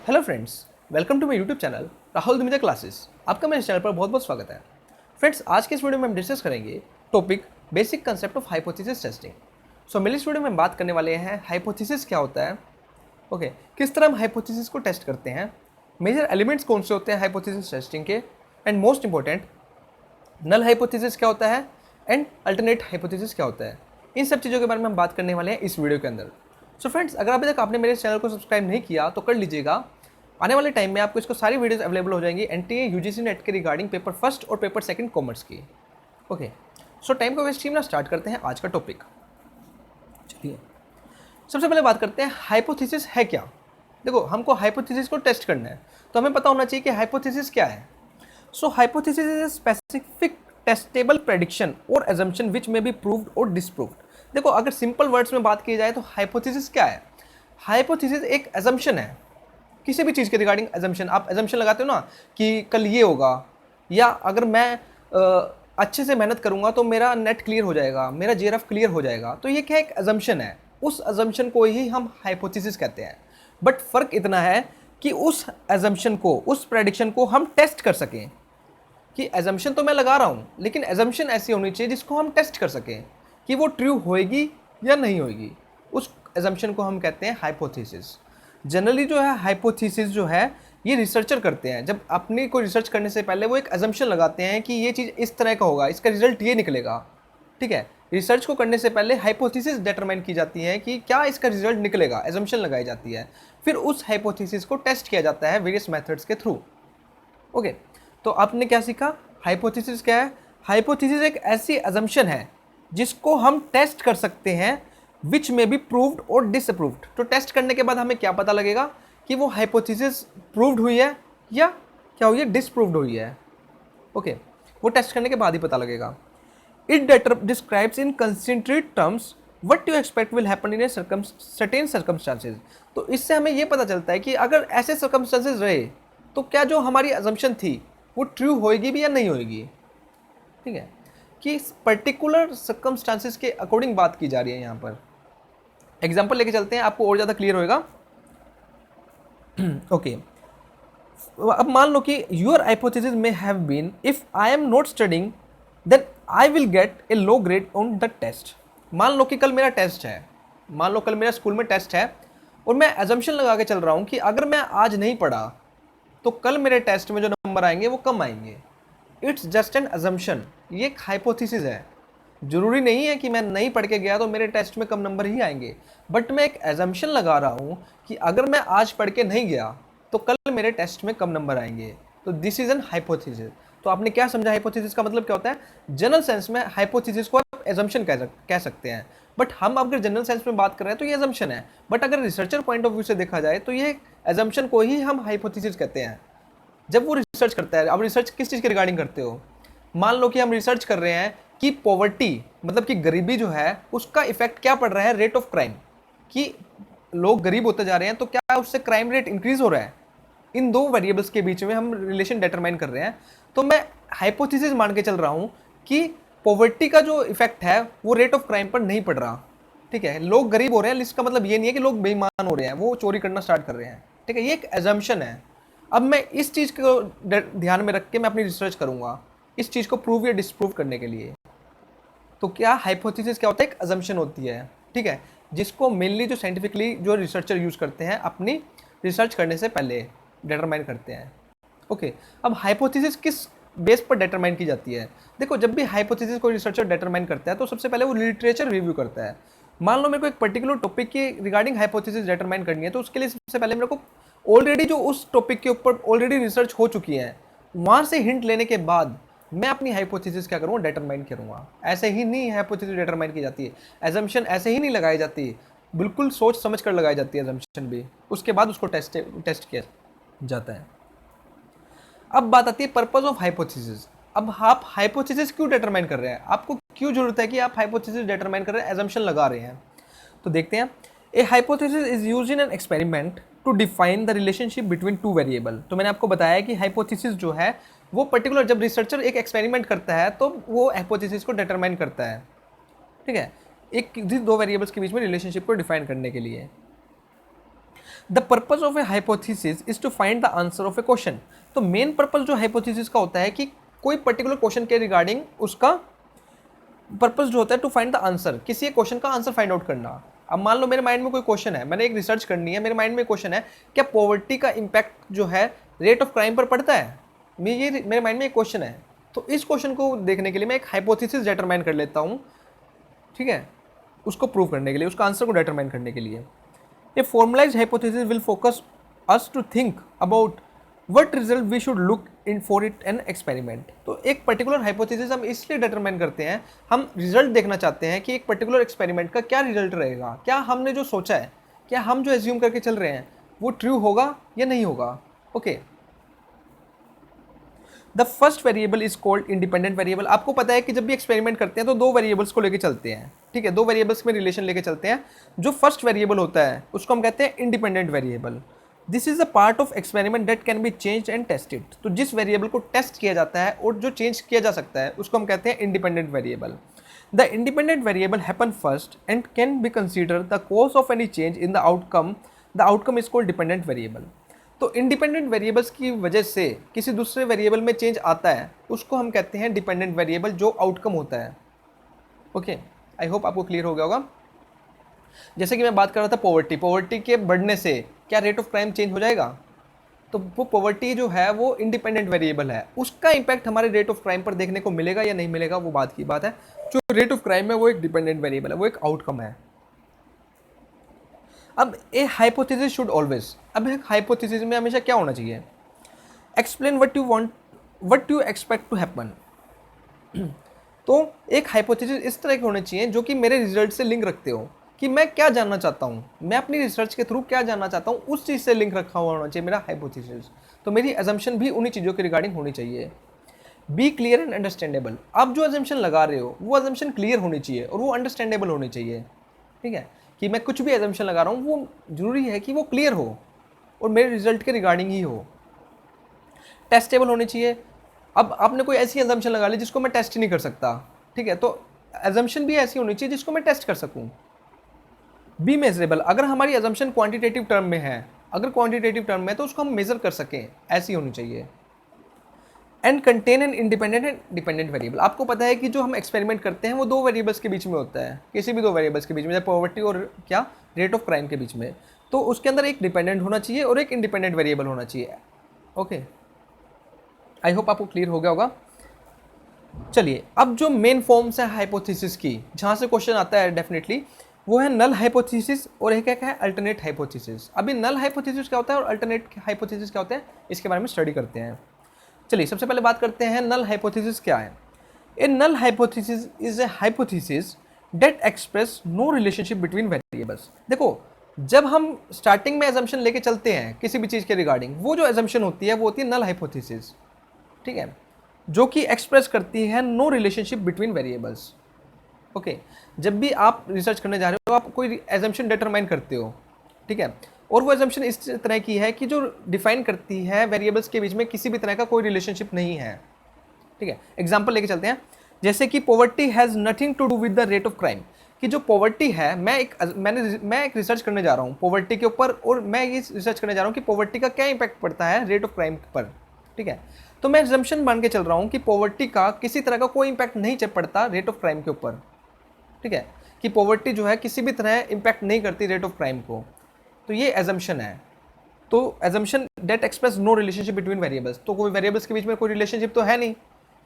Hello friends, welcome to my YouTube channel Rahul Dumija classes. आपका मेरे channel पर बहुत बहुत स्वागत है। फ्रेंड्स, आज के इस वीडियो में हम डिस्कस करेंगे topic basic concept of hypothesis testing. So मेरे इस वीडियो में हम बात करने वाले हैं हाइपोथेसिस क्या होता है, ओके किस तरह हम हाइपोथेसिस को टेस्ट करते हैं, मेजर एलिमेंट्स कौन से होते हैं हाइपोथेसिस टेस्टिंग के, and most important null hypothesis क्या होता है एंड अल्टरनेट हाइपोथेसिस क्या होता है। इन सब चीज़ों के बारे में हम बात करने वाले हैं इस वीडियो के अंदर। सो फ्रेंड्स, अगर अभी तक आपने मेरे चैनल को सब्सक्राइब नहीं किया तो कर लीजिएगा। आने वाले टाइम में आपको इसको सारी वीडियोस अवेलेबल हो जाएंगी एनटीए यूजीसी नेट के रिगार्डिंग पेपर फर्स्ट और पेपर सेकंड कॉमर्स की। ओके, सो टाइम को वेस्ट ना स्टार्ट करते हैं आज का टॉपिक। चलिए सबसे पहले बात करते हैं हाइपोथेसिस है क्या। देखो, हमको हाइपोथेसिस को टेस्ट करना है तो हमें पता होना चाहिए कि हाइपोथेसिस क्या है। So hypothesis is a specific testable prediction और assumption which may be proved और डिसप्रूव्ड। देखो, अगर सिंपल वर्ड्स में बात की जाए तो हाइपोथेसिस क्या है। हाइपोथेसिस एक assumption है, किसी भी चीज़ के रिगार्डिंग assumption। आप assumption लगाते हो ना कि कल ये होगा, या अगर मैं अच्छे से मेहनत करूंगा तो मेरा नेट क्लियर हो जाएगा, मेरा जेआरएफ क्लियर हो जाएगा, तो ये क्या एक assumption है। उस assumption को ही हम हाइपोथेसिस कहते हैं। बट फर्क इतना है कि उस assumption को, उस प्रेडिक्शन को हम टेस्ट कर सकें। कि एजम्पशन तो मैं लगा रहा हूँ, लेकिन एजम्पशन ऐसी होनी चाहिए जिसको हम टेस्ट कर सकें कि वो ट्रू होएगी या नहीं होएगी। उस एजम्पशन को हम कहते हैं हाइपोथेसिस। जनरली जो है हाइपोथेसिस जो है ये रिसर्चर करते हैं। जब अपनी कोई रिसर्च करने से पहले वो एक एजम्पशन लगाते हैं कि ये चीज़ इस तरह का होगा, इसका रिजल्ट ये निकलेगा। ठीक है, रिसर्च को करने से पहले हाइपोथेसिस डिटरमाइन की जाती है कि क्या इसका रिजल्ट निकलेगा, एजम्पशन लगाई जाती है। फिर उस हाइपोथेसिस को टेस्ट किया जाता है वेरियस मेथड्स के थ्रू। ओके, तो आपने क्या सीखा, हाइपोथेसिस क्या है। हाइपोथेसिस एक ऐसी अजम्पशन है जिसको हम टेस्ट कर सकते हैं, विच में बी प्रूव्ड और डिसअप्रूव्ड। तो टेस्ट करने के बाद हमें क्या पता लगेगा कि वो हाइपोथेसिस प्रूव्ड हुई है या क्या हुई है, डिसप्रूव्ड हुई है। ओके, वो टेस्ट करने के बाद ही पता लगेगा। It describes in concentrate terms what you expect will happen in a certain circumstances. तो इससे हमें ये पता चलता है कि अगर ऐसे सर्कमस्टांसेस रहे तो क्या जो हमारी अजम्पशन थी वो ट्रू होएगी भी या नहीं होएगी। ठीक है, कि पर्टिकुलर सर्कमस्टांसेस के अकॉर्डिंग बात की जा रही है। यहाँ पर एग्जांपल लेके चलते हैं, आपको और ज़्यादा क्लियर होएगा। ओके, अब मान लो कि योर हाइपोथेसिस में have been if I am not studying then I will get a low grade on the test. मान लो कि कल मेरा टेस्ट है, मान लो कल मेरा स्कूल में टेस्ट है और मैं एजम्पशन लगा के चल रहा हूँ कि अगर मैं आज नहीं पढ़ा तो कल मेरे टेस्ट में जो नंबर आएंगे वो कम आएंगे। इट्स जस्ट एन अजम्पशन, ये एक हाइपोथेसिस है। जरूरी नहीं है कि मैं नहीं पढ़ के गया तो मेरे टेस्ट में कम नंबर ही आएंगे, बट मैं एक एजम्पशन लगा रहा हूँ कि अगर मैं आज पढ़ के नहीं गया तो कल मेरे टेस्ट में कम नंबर आएंगे। तो दिस इज एन हाइपोथेसिस। तो आपने क्या समझा, हाइपोथेसिस का मतलब क्या होता है। जनरल सेंस में हाइपोथेसिस को आप एजम्पशन कह सकते हैं, बट हम अगर जनरल सेंस में बात कर रहे हैं तो ये एजम्पशन है। बट अगर रिसर्चर पॉइंट ऑफ व्यू से देखा जाए तो ये एजम्पशन को ही हम हाइपोथेसिस कहते हैं। जब वो रिसर्च करता है, अब रिसर्च किस चीज़ के रिगार्डिंग करते हो। मान लो कि हम रिसर्च कर रहे हैं कि पॉवर्टी मतलब कि गरीबी जो है उसका इफेक्ट क्या पड़ रहा है रेट ऑफ क्राइम, कि लोग गरीब होते जा रहे हैं तो क्या उससे क्राइम रेट इंक्रीज हो रहा है। इन दो वेरिएबल्स के बीच में हम रिलेशन डिटरमाइन कर रहे हैं। तो मैं हाइपोथेसिस मान के चल रहा हूँ कि पॉवर्टी का जो इफेक्ट है वो रेट ऑफ क्राइम पर नहीं पड़ रहा। ठीक है, लोग गरीब हो रहे हैं, इसका मतलब ये नहीं है कि लोग बेईमान हो रहे हैं, वो चोरी करना स्टार्ट कर रहे हैं। ठीक है, ये एक एजम्पशन है। अब मैं इस चीज़ को ध्यान में रख के मैं अपनी रिसर्च करूँगा इस चीज़ को प्रूव या डिसप्रूव करने के लिए। तो क्या हाइपोथेसिस क्या होता है, एक अजम्पशन होती है। ठीक है, जिसको मेनली जो साइंटिफिकली जो रिसर्चर यूज़ करते हैं अपनी रिसर्च करने से पहले डिटरमाइन करते हैं। ओके, अब हाइपोथेसिस किस बेस पर डिटरमाइन की जाती है। देखो, जब भी हाइपोथेसिस कोई रिसर्चर डिटरमाइन करता है तो सबसे पहले वो लिटरेचर रिव्यू करता है। मान लो मेरे को एक पर्टिकुलर टॉपिक की रिगार्डिंग हाइपोथेसिस डिटरमाइन करनी है, तो उसके लिए सबसे पहले मेरे को ऑलरेडी जो उस टॉपिक के ऊपर ऑलरेडी रिसर्च हो चुकी है वहाँ से हिंट लेने के बाद मैं अपनी हाइपोथेसिस क्या करूँगा, डिटरमाइन करूँगा। ऐसे ही नहीं हाइपोथेसिस डिटरमाइन की जाती है, एजम्पशन ऐसे ही नहीं लगाई जाती, बिल्कुल सोच समझ कर लगाई जाती है एजम्पशन भी। उसके बाद उसको टेस्ट किया जाता है। अब बात आती है पर्पस ऑफ हाइपोथेसिस। अब आप हाइपोथेसिस क्यों डिटरमाइन कर रहे हैं, आपको क्यों जरूरत है कि आप हाइपोथेसिस डिटरमाइन कर रहे हैं, एजम्पशन लगा रहे हैं। तो देखते हैं, a hypothesis is used in an experiment to define the relationship between two variable. तो मैंने आपको बताया कि हाइपोथेसिस जो है वो पर्टिकुलर जब रिसर्चर एक एक्सपेरिमेंट करता है तो वो हाइपोथेसिस को डिटरमाइन करता है। ठीक है, एक दो वेरिएबल्स के बीच में रिलेशनशिप को डिफाइन करने के लिए। The purpose of a hypothesis is to find the answer of a question. तो मेन पर्पज जो हाइपोथेसिस का होता है कि कोई पर्टिकुलर क्वेश्चन के रिगार्डिंग उसका पर्पज जो होता है टू फाइंड द आंसर, किसी एक क्वेश्चन का आंसर फाइंड आउट करना। अब मान लो मेरे माइंड में कोई क्वेश्चन है, मैंने एक रिसर्च करनी है, मेरे माइंड में क्वेश्चन है क्या पॉवर्टी का इम्पैक्ट जो है रेट ऑफ क्राइम पर पड़ता है, मेरे माइंड में एक क्वेश्चन है। तो इस क्वेश्चन को देखने के लिए मैं एक हाइपोथेसिस डिटरमाइन कर लेता हूँ, ठीक है, उसको प्रूव करने के लिए, उसका आंसर को डिटरमाइन करने के लिए। A formalised hypothesis will focus us to think about what result we should look in for it an experiment. तो एक पर्टिकुलर हाइपोथेसिस हम इसलिए डिटरमाइन करते हैं, हम रिजल्ट देखना चाहते हैं कि एक पर्टिकुलर एक्सपेरिमेंट का क्या रिजल्ट रहेगा, क्या हमने जो सोचा है, क्या हम जो एज्यूम करके चल रहे हैं वो ट्रू होगा या नहीं होगा। Okay, the first variable is called independent variable. आपको पता है कि जब भी एक्सपेरिमेंट करते हैं तो दो वेरिएबल्स को लेके चलते हैं, ठीक है, दो वेरिएबल्स में रिलेशन लेके चलते हैं। जो फर्स्ट वेरिएबल होता है उसको हम कहते हैं independent variable. This is a part of experiment that can be change and tested. तो जिस वेरिएबल को टेस्ट किया जाता है और जो चेंज किया जा सकता है उसको हम कहते हैं independent variable. The independent variable happen first and can be consider the cause of any change in the outcome is called dependent variable. तो इंडिपेंडेंट वेरिएबल्स की वजह से किसी दूसरे वेरिएबल में चेंज आता है उसको हम कहते हैं डिपेंडेंट वेरिएबल, जो आउटकम होता है। ओके, आई होप आपको क्लियर हो गया होगा। जैसे कि मैं बात कर रहा था पॉवर्टी के बढ़ने से क्या रेट ऑफ क्राइम चेंज हो जाएगा, तो वो पॉवर्टी जो है वो इंडिपेंडेंट वेरिएबल है, उसका इंपैक्ट हमारे रेट ऑफ क्राइम पर देखने को मिलेगा या नहीं मिलेगा वो बात की बात है। जो रेट ऑफ क्राइम है वो एक डिपेंडेंट वेरिएबल है, वो एक आउटकम है। अब ए हाइपोथेसिस शुड ऑलवेज, अब एक हाइपोथेसिस में हमेशा क्या होना चाहिए, explain what you expect to happen. तो एक हाइपोथेसिस इस तरह के होने चाहिए जो कि मेरे रिजल्ट से लिंक रखते हो, कि मैं क्या जानना चाहता हूँ, मैं अपनी रिसर्च के थ्रू क्या जानना चाहता हूँ, उस चीज़ से लिंक रखा हुआ होना चाहिए मेरा हाइपोथेसिस। तो मेरी एजम्पशन भी उन्हीं चीज़ों के रिगार्डिंग होनी चाहिए। Be clear and understandable. आप जो एजम्पशन लगा रहे हो वो एजम्पशन क्लियर होनी चाहिए और वो अंडरस्टैंडेबल होनी चाहिए, ठीक है, कि मैं कुछ भी एजम्पशन लगा रहा हूँ वो जरूरी है कि वो क्लियर हो और मेरे रिजल्ट के रिगार्डिंग ही हो। टेस्टेबल होनी चाहिए। अब आपने कोई ऐसी एजम्पशन लगा ली जिसको मैं टेस्ट ही नहीं कर सकता, ठीक है, तो एजम्पशन भी ऐसी होनी चाहिए जिसको मैं टेस्ट कर सकूं। बी मेजरेबल, अगर हमारी एजम्पशन क्वांटिटेटिव टर्म में है, अगर क्वांटिटेटिव टर्म में है तो उसको हम मेजर कर सकें, ऐसी होनी चाहिए। And contain an independent and dependent variable. आपको पता है कि जो हम एक्सपेरिमेंट करते हैं वो दो वेरिएबल्स के बीच में होता है, किसी भी दो वेरिएबल्स के बीच में, जैसे पॉवर्टी और क्या रेट ऑफ क्राइम के बीच में, तो उसके अंदर एक डिपेंडेंट होना चाहिए और एक इंडिपेंडेंट वेरिएबल होना चाहिए। ओके, आई होप आपको क्लियर हो गया होगा। चलिए, अब जो मेन फॉर्म्स है हाइपोथेसिस की, जहाँ से क्वेश्चन आता है डेफिनेटली, वो है नल हाइपोथेसिस और एक है अल्टरनेट हाइपोथेसिस। अभी नल हाइपोथेसिस क्या होता है और अल्टरनेट हाइपोथेसिस क्या होता है, इसके बारे में स्टडी करते हैं। चलिए, सबसे पहले बात करते हैं नल हाइपोथेसिस क्या है। A null hypothesis is a hypothesis that express no relationship between variables. देखो, जब हम स्टार्टिंग में एजम्पशन लेके चलते हैं किसी भी चीज़ के रिगार्डिंग, वो जो एजम्पशन होती है वो होती है नल हाइपोथेसिस, ठीक है, जो कि एक्सप्रेस करती है no relationship between variables. Okay, जब भी आप रिसर्च करने जा रहे हो आप कोई एजम्पशन डिटरमाइन करते हो, ठीक है, और वो एजम्पशन इस तरह की है कि जो डिफाइन करती है वेरिएबल्स के बीच में किसी भी तरह का कोई रिलेशनशिप नहीं है, ठीक है। एग्जांपल लेके चलते हैं, जैसे कि poverty has nothing to do with the rate of crime, कि जो पॉवर्टी है, मैं एक रिसर्च करने जा रहा हूँ पॉवर्टी के ऊपर, और मैं ये रिसर्च करने जा रहा हूँ कि पॉवर्टी का क्या इंपैक्ट पड़ता है रेट ऑफ क्राइम पर, ठीक है। तो मैं एजम्पशन मान के चल रहा हूँ कि पॉवर्टी का किसी तरह का कोई इंपैक्ट नहीं पड़ता रेट ऑफ क्राइम के ऊपर, ठीक है, कि पॉवर्टी जो है किसी भी तरह इंपैक्ट नहीं करती रेट ऑफ क्राइम को। तो ये एजम्पशन है। तो assumption that express no relationship between variables, तो कोई वेरिएबल्स के बीच में कोई रिलेशनशिप तो है नहीं,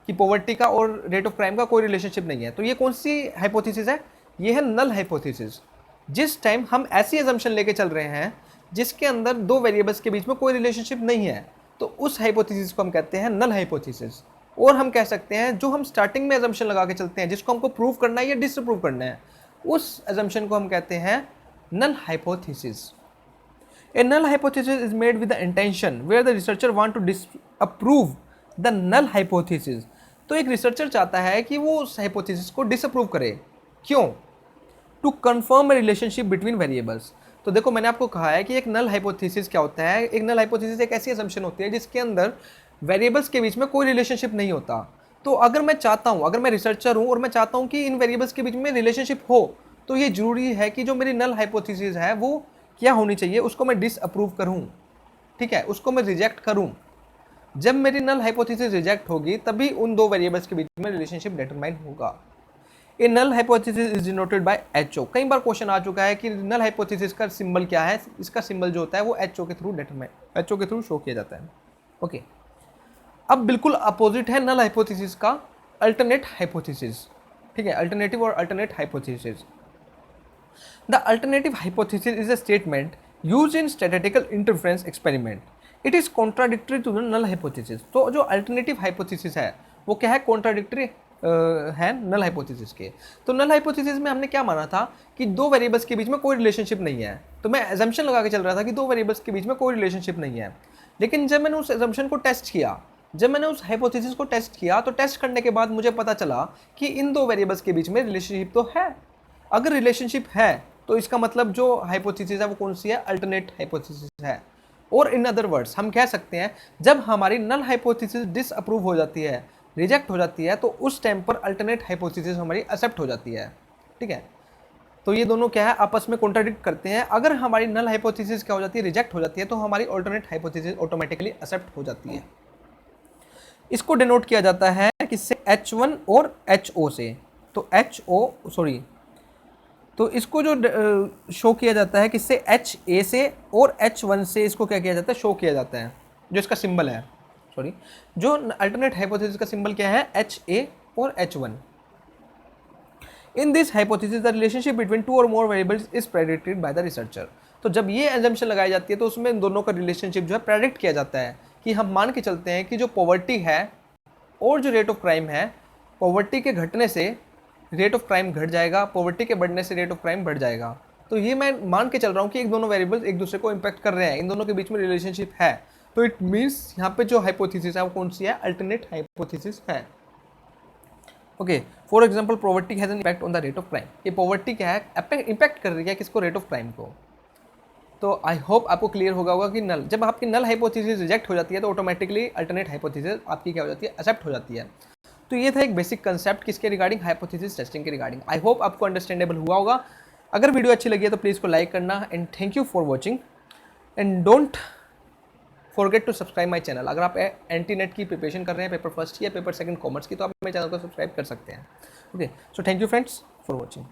कि पॉवर्टी का और रेट ऑफ क्राइम का कोई रिलेशनशिप नहीं है। तो ये कौन सी हाइपोथेसिस है, ये है नल हाइपोथेसिस। जिस टाइम हम ऐसी एजम्पशन लेके चल रहे हैं जिसके अंदर दो वेरिएबल्स के बीच में कोई रिलेशनशिप नहीं है, तो उस हाइपोथेसिस को हम कहते हैं नल हाइपोथेसिस। और हम कह सकते हैं जो हम स्टार्टिंग में एजम्पशन लगा के चलते हैं, जिसको हमको प्रूव करना है या डिसप्रूव करना है, उस एजम्पशन को हम कहते हैं null hypothesis. A null hypothesis is made with the intention where the researcher want to disapprove the null hypothesis। तो एक रिसर्चर चाहता है कि वो उस हाइपोथेसिस को डिसअप्रूव करे, क्यों, to confirm a relationship between variables. तो देखो, मैंने आपको कहा है कि एक नल हाइपोथेसिस क्या होता है। एक नल हाइपोथेसिस एक ऐसी असम्पशन होती है जिसके अंदर वेरिएबल्स के बीच में कोई रिलेशनशिप नहीं होता। तो अगर मैं चाहता हूँ, अगर मैं रिसर्चर हूँ और मैं चाहता हूँ कि इन वेरिएबल्स के बीच में रिलेशनशिप हो, तो ये जरूरी है कि जो मेरी नल हाइपोथेसिस है वो क्या होनी चाहिए, उसको मैं डिसअप्रूव करूँ, ठीक है, उसको मैं रिजेक्ट करूँ। जब मेरी नल हाइपोथेसिस रिजेक्ट होगी तभी उन दो वेरिएबल्स के बीच में रिलेशनशिप डिटरमाइन होगा। A null hypothesis is denoted by HO. कई बार क्वेश्चन आ चुका है कि नल हाइपोथेसिस का सिंबल क्या है, इसका सिंबल जो होता है वो एचओ के थ्रू डिटरमाइन, एचओ के थ्रू शो किया जाता है। ओके, अब बिल्कुल अपोजिट है नल हाइपोथेसिस का अल्टरनेट हाइपोथेसिस, ठीक है, अल्टरनेटिव और alternate hypothesis. The alternative hypothesis is a statement used in statistical interference experiment. It is contradictory to the null hypothesis. तो जो अल्टरनेटिव हाइपोथेसिस है वो क्या है, कॉन्ट्राडिक्टरी है नल हाइपोथेसिस के। तो नल हाइपोथेसिस में हमने क्या माना था कि दो वेरिएबल्स के बीच में कोई रिलेशनशिप नहीं है, तो मैं एजम्पशन लगा के चल रहा था कि दो वेरिएबल्स के बीच में कोई रिलेशनशिप नहीं है। लेकिन जब मैंने उस एजम्पशन को टेस्ट किया, जब मैंने उस हाइपोथेसिस को टेस्ट किया, तो टेस्ट करने के बाद मुझे पता चला कि इन दो वेरिएबल्स के बीच में रिलेशनशिप तो है। अगर रिलेशनशिप है तो इसका मतलब जो हाइपोथेसिस है वो कौन सी है, अल्टरनेट हाइपोथेसिस है। और इन अदर वर्ड्स हम कह सकते हैं जब हमारी नल हाइपोथेसिस डिसअप्रूव हो जाती है, रिजेक्ट हो जाती है, तो उस टाइम पर अल्टरनेट हाइपोथेसिस हमारी एक्सेप्ट हो जाती है, ठीक है। तो ये दोनों क्या है, आपस में कॉन्ट्राडिक्ट करते हैं। अगर हमारी नल हाइपोथेसिस क्या हो जाती है, रिजेक्ट हो जाती है, तो हमारी अल्टरनेट हाइपोथेसिस ऑटोमेटिकली एक्सेप्ट हो जाती है। इसको डिनोट किया जाता है किससे, H1 और HO से। तो तो इसको जो शो किया जाता है किससे, HA से, और H1 से इसको क्या किया जाता है, शो किया जाता है। जो इसका सिंबल है, जो अल्टरनेट हाइपोथेसिस का सिंबल क्या है, HA और H1। In this hypothesis the relationship between two और more variables is predicted by the researcher. तो जब ये एजम्पशन लगाई जाती है तो उसमें दोनों का रिलेशनशिप जो है प्रेडिक्ट किया जाता है कि हम मान के चलते हैं कि जो पॉवर्टी है और जो रेट ऑफ क्राइम है, पॉवर्टी के घटने से रेट ऑफ क्राइम घट जाएगा, पॉवर्टी के बढ़ने से रेट ऑफ क्राइम बढ़ जाएगा। तो ये मैं मान के चल रहा हूँ कि एक दोनों वेरिएबल्स एक दूसरे को इम्पैक्ट कर रहे हैं, इन दोनों के बीच में रिलेशनशिप है। तो इट मीन्स यहाँ पे जो हाइपोथेसिस है वो कौन सी है, अल्टरनेट हाइपोथेसिस है। Okay, for example poverty has an impact on the rate of crime. ये पॉवर्टी क्या है, इम्पैक्ट कर रही है किसको, रेट ऑफ क्राइम को। तो आई होप आपको क्लियर होगा कि नल, जब आपकी नल हाइपोथेसिस रिजेक्ट हो जाती है तो ऑटोमेटिकली अल्टरनेट हाइपोथेसिस आपकी क्या हो जाती है, एक्सेप्ट हो जाती है। तो ये था एक बेसिक कंसेप्ट किसके रिगार्डिंग, हाइपोथेसिस टेस्टिंग के रिगार्डिंग। आई होप आपको अंडरस्टैंडेबल हुआ होगा। अगर वीडियो अच्छी लगी है तो प्लीज़ को लाइक करना, and thank you for watching, and don't forget to subscribe my channel. अगर आप एंटी नेट की प्रिपरेशन कर रहे हैं, पेपर फर्स्ट या पेपर सेकंड कॉमर्स की, तो आप मेरे चैनल को सब्सक्राइब कर सकते हैं। Okay, so thank you friends for watching.